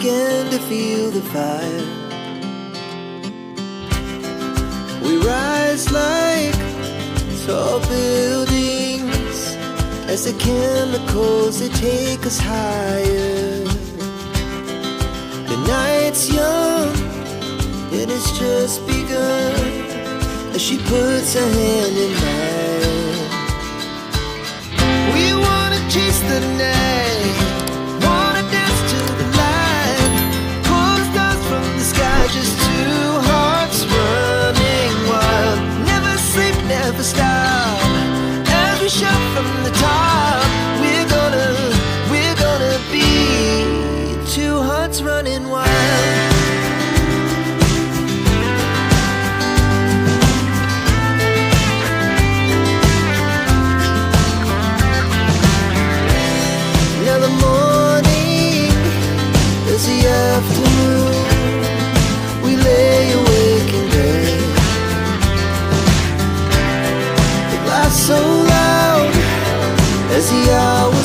began to feel the fire. We rise like tall buildings as the chemicals, they take us higher. The night's young, it has just begun, as she puts her hand in mine. We wanna chase the night, wanna dance to the light, pull the stars from the sky, just two hearts running wild. Never sleep, never stop, as we shout from the top. We're gonna be two hearts running wild. Now the morning is the afternoon, we lay awake in bed. The laughs so loud as the hours